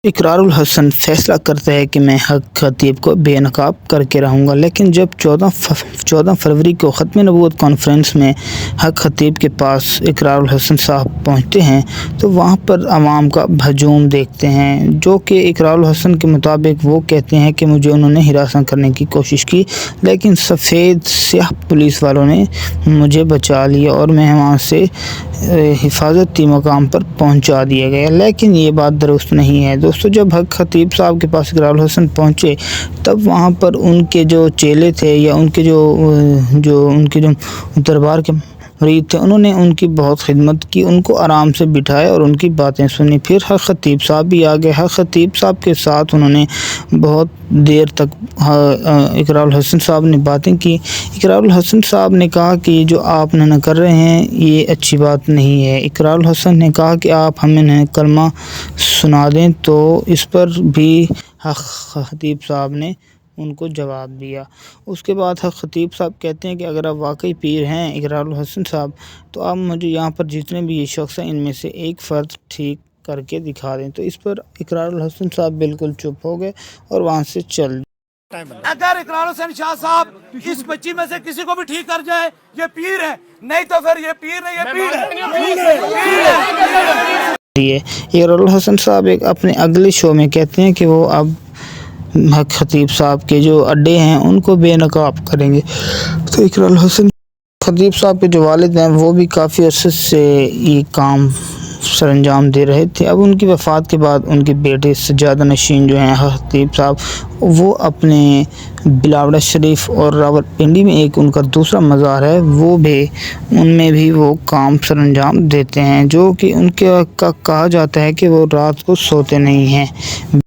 اقرار الحسن فیصلہ کرتا ہے کہ میں حق خطیب کو بے نقاب کر کے رہوں گا، لیکن جب 14 فروری کو ختم نبوت کانفرنس میں حق خطیب کے پاس اقرار الحسن صاحب پہنچتے ہیں تو وہاں پر عوام کا ہجوم دیکھتے ہیں، جو کہ اقرار الحسن کے مطابق وہ کہتے ہیں کہ مجھے انہوں نے ہراساں کرنے کی کوشش کی، لیکن سفید سیاہ پولیس والوں نے مجھے بچا لیا اور میں وہاں سے حفاظتی مقام پر پہنچا دیا گیا، لیکن یہ بات درست نہیں ہے۔ دوستو، جب حق خطیب صاحب کے پاس اقرار الحسن پہنچے تب وہاں پر ان کے جو چیلے تھے یا ان کے جو دربار کے مرید تھے، انہوں نے ان کی بہت خدمت کی، ان کو آرام سے بٹھایا اور ان کی باتیں سنی۔ پھر حق خطیب صاحب بھی آ گئے، حق خطیب صاحب کے ساتھ انہوں نے بہت دیر تک اقرار الحسن صاحب نے باتیں کی۔ اقرار الحسن صاحب نے کہا کہ یہ جو آپ نہ کر رہے ہیں یہ اچھی بات نہیں ہے۔ اقرار الحسن نے کہا کہ آپ ہمیں کلمہ سنا دیں، تو اس پر بھی حق خطیب صاحب نے ان کو جواب دیا۔ اس کے بعد حق خطیب صاحب کہتے ہیں کہ اگر آپ واقعی پیر ہیں اقرار الحسن صاحب، تو آپ مجھے یہاں پر جتنے بھی یہ شخص ہیں ان میں سے ایک فرد ٹھیک کر کے دکھا دیں۔ تو اس پر اقرار الحسن صاحب بالکل چپ ہو گئے اور وہاں سے چل دیں۔ اگر اقرار الحسن شاہ صاحب اس بچی میں سے کسی کو بھی ٹھیک کر جائے یہ پیر ہے، نہیں تو پھر یہ پیر نہیں، یہ پیر ہے۔ اقرار الحسن صاحب اپنے اگلے شو میں کہتے ہیں کہ وہ اب حق خطیب صاحب کے جو اڈے ہیں ان کو بے نقاب کریں گے۔ تو اقرار الحسن خطیب صاحب کے جو والد ہیں وہ بھی کافی عرصے سے یہ کام سر انجام دے رہے تھے۔ اب ان کی وفات کے بعد ان کے بیٹے سجادہ نشین جو ہیں خطیب صاحب، وہ اپنے بلاوڑہ شریف اور راولپنڈی میں ایک ان کا دوسرا مزار ہے، ان میں بھی وہ کام سر انجام دیتے ہیں، جو کہ ان کا کہا جاتا ہے کہ وہ رات کو سوتے نہیں ہیں۔